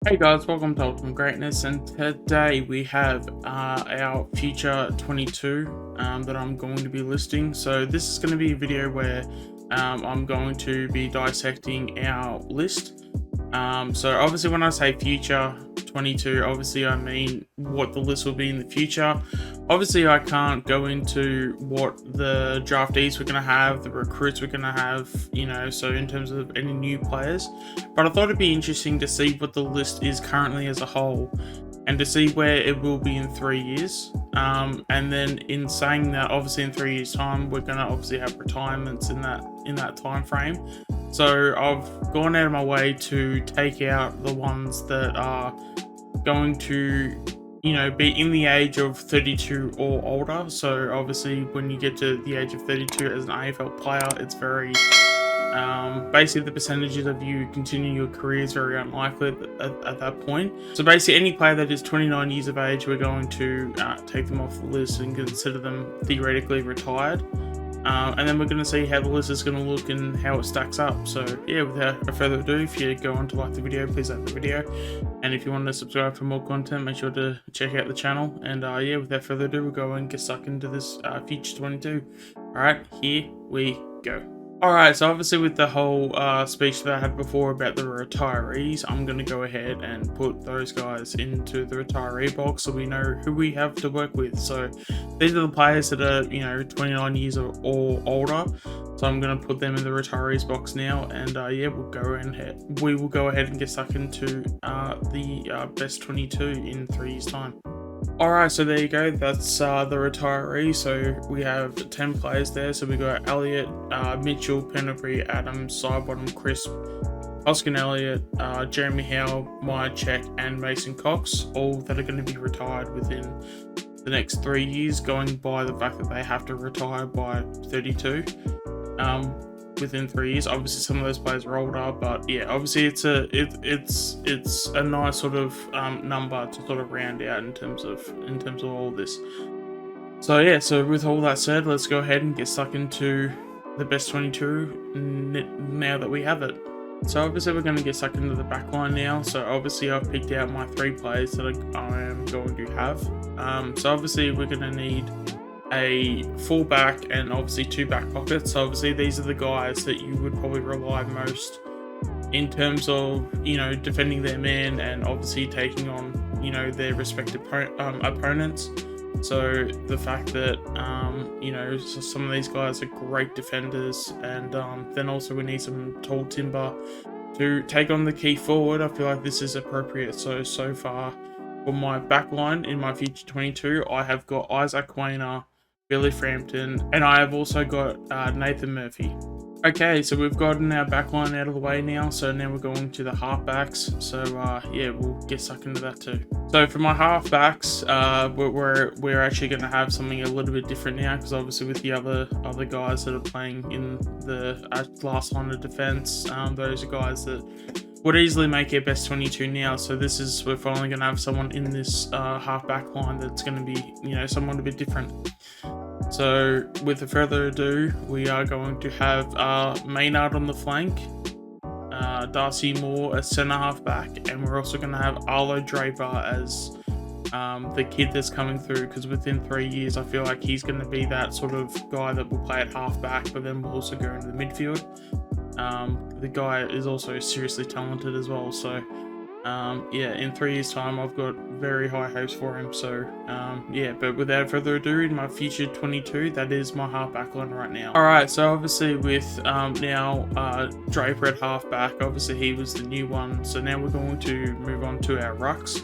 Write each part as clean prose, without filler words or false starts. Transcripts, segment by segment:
Hey guys, welcome to Ultimate Greatness, and today we have our future 22 that I'm going to be listing. So this is going to be a video where I'm going to be dissecting our list. So obviously when I say future 22, obviously I mean what the list will be in the future. Obviously I can't go into what the draftees we're going to have, the recruits we're going to have, so in terms of any new players. But I thought it'd be interesting to see what the list is currently as a whole and to see where it will be in 3 years. And then in saying that, obviously in 3 years time we're going to obviously have retirements in that time frame. So I've gone out of my way to take out the ones that are going to be in the age of 32 or older. So obviously when you get to the age of 32 as an AFL player, it's very basically the percentages of you continuing your career is very unlikely at that point. So basically any player that is 29 years of age, we're going to take them off the list and consider them theoretically retired. And then we're going to see how the list is going to look and how it stacks up. So yeah, without further ado, if you go on to like the video, please like the video. And if you want to subscribe for more content, make sure to check out the channel. And yeah, without further ado, we'll go and get stuck into this future 22. Alright, here we go. Alright, so obviously with the whole speech that I had before about the retirees, I'm going to go ahead and put those guys into the retiree box so we know who we have to work with. So these are the players that are, 29 years or older. So I'm going to put them in the retirees box now, and yeah, we will go ahead and get stuck into the best 22 in 3 years' time. Alright, so there you go, that's the retiree. So we have 10 players there. So we got Elliott, Mitchell, Pennebury, Adams, Sidebottom, Crisp, Oscar Elliott, Jeremy Howe, Maya Check, and Mason Cox, all that are going to be retired within the next 3 years, going by the fact that they have to retire by 32 within 3 years. Obviously some of those players are older, but yeah, obviously it's a nice sort of number to sort of round out in terms of all this. So yeah, so with all that said, let's go ahead and get stuck into the best 22 now that we have it. So obviously we're going to get stuck into the back line now. So obviously I've picked out my 3 players that I am going to have. So obviously we're going to need a fullback and obviously 2 back pockets. So obviously these are the guys that you would probably rely most in terms of defending their man and obviously taking on their respective opponents. So the fact that so some of these guys are great defenders, and then also we need some tall timber to take on the key forward. I feel like this is appropriate. So far for my back line in my future 22, I have got Isaac Quainer, Billy Frampton, and I have also got Nathan Murphy. Okay, so we've gotten our backline out of the way now, so now we're going to the halfbacks. So yeah, we'll get stuck into that too. So for my halfbacks, we're actually going to have something a little bit different now, because obviously with the other guys that are playing in the last line of defense, those are guys that would easily make our best 22 now. So we're finally going to have someone in this halfback line that's going to be someone a bit different. So with further ado, we are going to have Maynard on the flank, Darcy Moore as centre halfback, and we're also going to have Arlo Draper as the kid that's coming through, because within 3 years I feel like he's going to be that sort of guy that will play at halfback, but then we'll also go into the midfield. The guy is also seriously talented as well. So yeah, in 3 years time I've got very high hopes for him. So yeah, but without further ado, in my future 22, that is my halfback line right now. Alright, so obviously with now Draper at halfback, obviously he was the new one. So now we're going to move on to our rucks.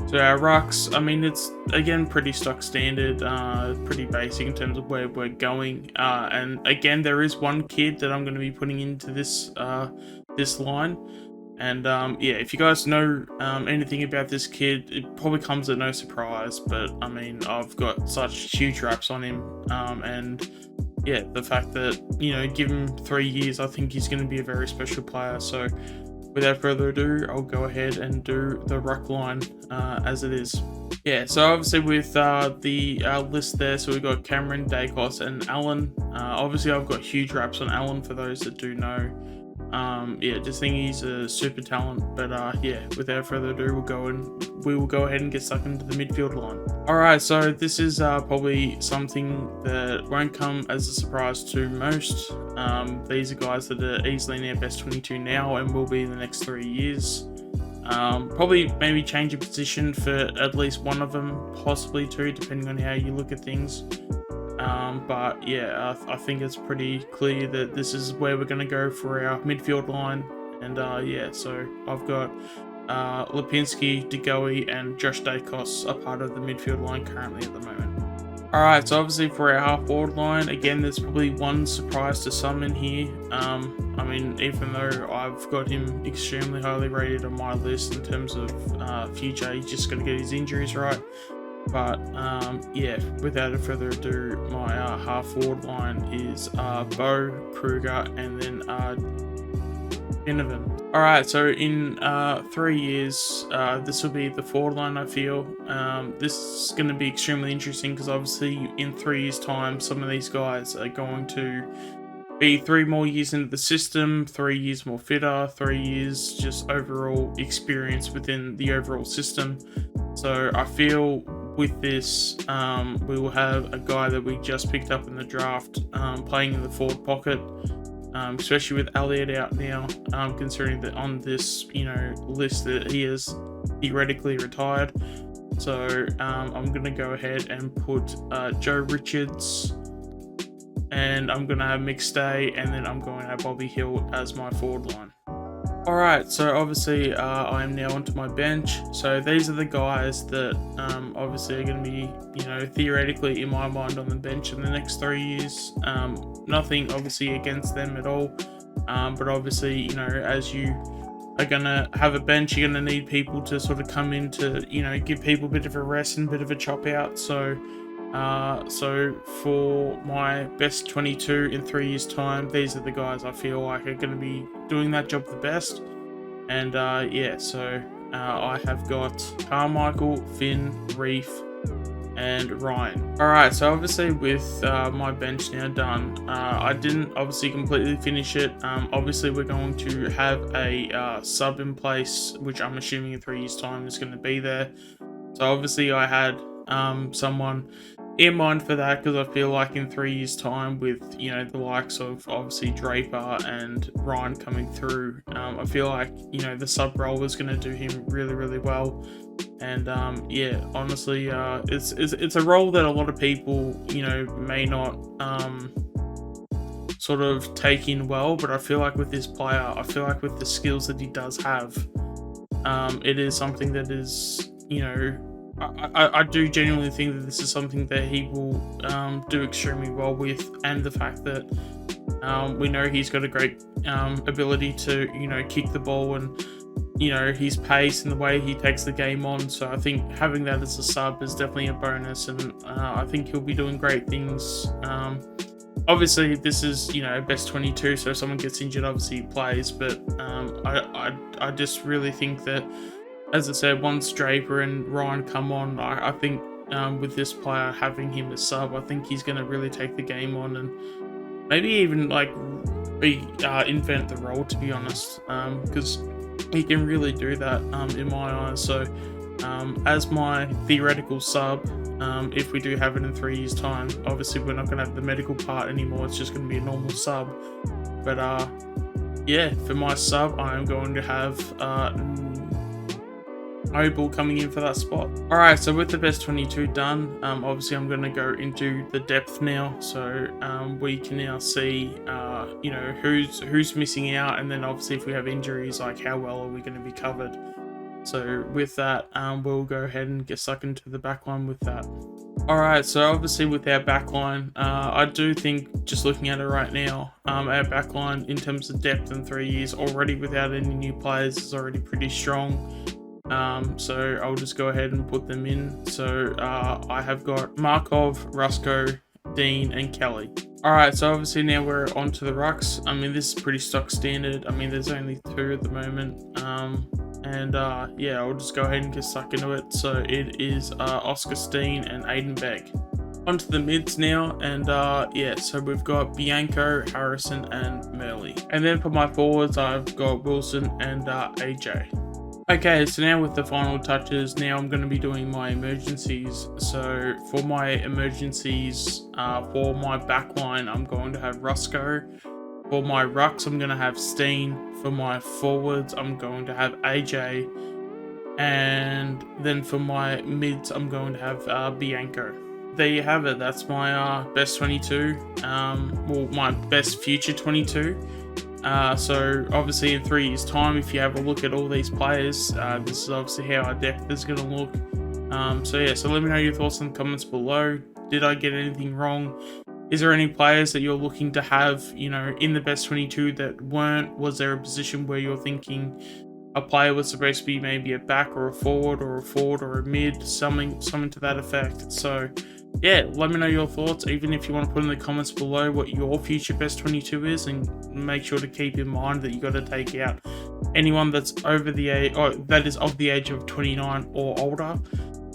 So our rucks, I mean, it's again pretty stock standard, pretty basic in terms of where we're going. And again, there is one kid that I'm going to be putting into this this line. And yeah, if you guys know anything about this kid, it probably comes at no surprise. But I mean, I've got such huge raps on him, and yeah, the fact that give him 3 years, I think he's going to be a very special player. So without further ado, I'll go ahead and do the ruck line as it is. Yeah, so obviously with the list there, so we've got Cameron, Dacos, and Allen. Obviously I've got huge raps on Allen for those that do know. Yeah, just think he's a super talent. But yeah, without further ado, we will go ahead and get stuck into the midfield line. All right, so this is probably something that won't come as a surprise to most. These are guys that are easily in their best 22 now and will be in the next 3 years. Probably maybe change a position for at least one of them, possibly two, depending on how you look at things. But yeah, I think it's pretty clear that this is where we're going to go for our midfield line. And yeah, so I've got Lipinski, De Goey, and Josh Dacos a part of the midfield line currently at the moment. Alright, so obviously for our half forward line, again, there's probably one surprise to some in here. I mean, even though I've got him extremely highly rated on my list in terms of future, he's just going to get his injuries right. But yeah, without further ado, my half forward line is Bo, Kruger, and then Donovan. Alright, so in 3 years, this will be the forward line, I feel. This is going to be extremely interesting because obviously in 3 years' time, some of these guys are going to be 3 more years into the system, 3 years more fitter, 3 years just overall experience within the overall system. So I feel with this, we will have a guy that we just picked up in the draft playing in the forward pocket. Especially with Elliott out now, considering that on this list that he is theoretically retired. So I'm gonna go ahead and put Joe Richards, and I'm gonna have McStay, and then I'm going to have Bobby Hill as my forward line. Alright, so obviously I am now onto my bench. So these are the guys that obviously are going to be, theoretically in my mind on the bench in the next 3 years. Nothing obviously against them at all. But obviously, as you are going to have a bench, you're going to need people to sort of come in to, give people a bit of a rest and a bit of a chop out. So for my best 22 in 3 years' time, these are the guys I feel like are going to be doing that job the best. And yeah, so I have got Carmichael, Finn, Reef, and Ryan. Alright, so obviously with my bench now done, I didn't obviously completely finish it. Obviously we're going to have a sub in place, which I'm assuming in 3 years' time is going to be there. So obviously I had someone in mind for that, because I feel like in 3 years' time, with the likes of obviously Draper and Ryan coming through, I feel like the sub role is going to do him really, really well. And yeah, honestly, it's a role that a lot of people may not sort of take in well, but I feel like with this player, I feel like with the skills that he does have, it is something that is I do genuinely think that this is something that he will do extremely well with, and the fact that we know he's got a great ability to kick the ball, and his pace and the way he takes the game on. So I think having that as a sub is definitely a bonus, and I think he'll be doing great things. Obviously this is best 22, so if someone gets injured, obviously he plays, but I just really think that, as I said, once Draper and Ryan come on, I think with this player, having him as sub, I think he's going to really take the game on, and maybe even invent the role, to be honest, because he can really do that in my eyes. So as my theoretical sub, if we do have it in 3 years' time, obviously we're not going to have the medical part anymore, it's just going to be a normal sub. But yeah, for my sub, I am going to have Noble coming in for that spot. Alright, so with the best 22 done, obviously I'm going to go into the depth now, so we can now see who's missing out, and then obviously if we have injuries, like how well are we going to be covered. So with that, we'll go ahead and get stuck into the backline with that. Alright, so obviously with our backline, I do think, just looking at it right now, our backline in terms of depth in 3 years, already without any new players, is already pretty strong. So I'll just go ahead and put them in. So I have got Markov, Rusko, Dean, and Kelly. Alright, so obviously now we're on to the rucks. I mean, this is pretty stock standard. I mean, there's only 2 at the moment. Yeah, I'll just go ahead and get stuck into it. So it is Oscar Steen and Aiden Beck. onto the mids now, and yeah, so we've got Bianco, Harrison, and Murley. And then for my forwards, I've got Wilson and AJ. Okay, so now with the final touches, now I'm going to be doing my emergencies. So for my emergencies, for my backline, I'm going to have Rusco. For my rucks, I'm going to have Steen. For my forwards, I'm going to have AJ. And then for my mids, I'm going to have Bianco. There you have it. That's my best 22. Well, my best future 22. So obviously in 3 years' time, if you have a look at all these players, this is obviously how our depth is going to look. So yeah, so let me know your thoughts in the comments below. Did I get anything wrong? Is there any players that you're looking to have, you know, in the best 22 that weren't? Was there a position where you're thinking a player was supposed to be maybe a back or a forward or a mid, something to that effect? So yeah, let me know your thoughts, even if you want to put in the comments below what your future best 22 is, and make sure to keep in mind that you got to take out anyone that's over the age, or that is of the age of 29 or older.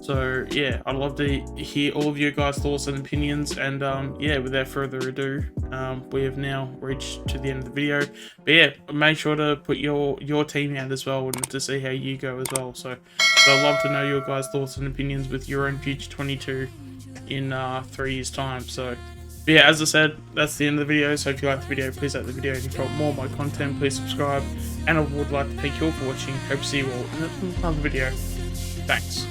So yeah, I'd love to hear all of your guys' thoughts and opinions. And yeah, without further ado, we have now reached to the end of the video. But yeah, make sure to put your team out as well, and to see how you go as well. So I'd love to know your guys' thoughts and opinions with your own future 22 in 3 years' time. So but yeah, as I said, that's the end of the video. So if you liked the video, please like the video, and if you want more of my content, please subscribe. And I would like to thank you all for watching. Hope to see you all in another video. Thanks.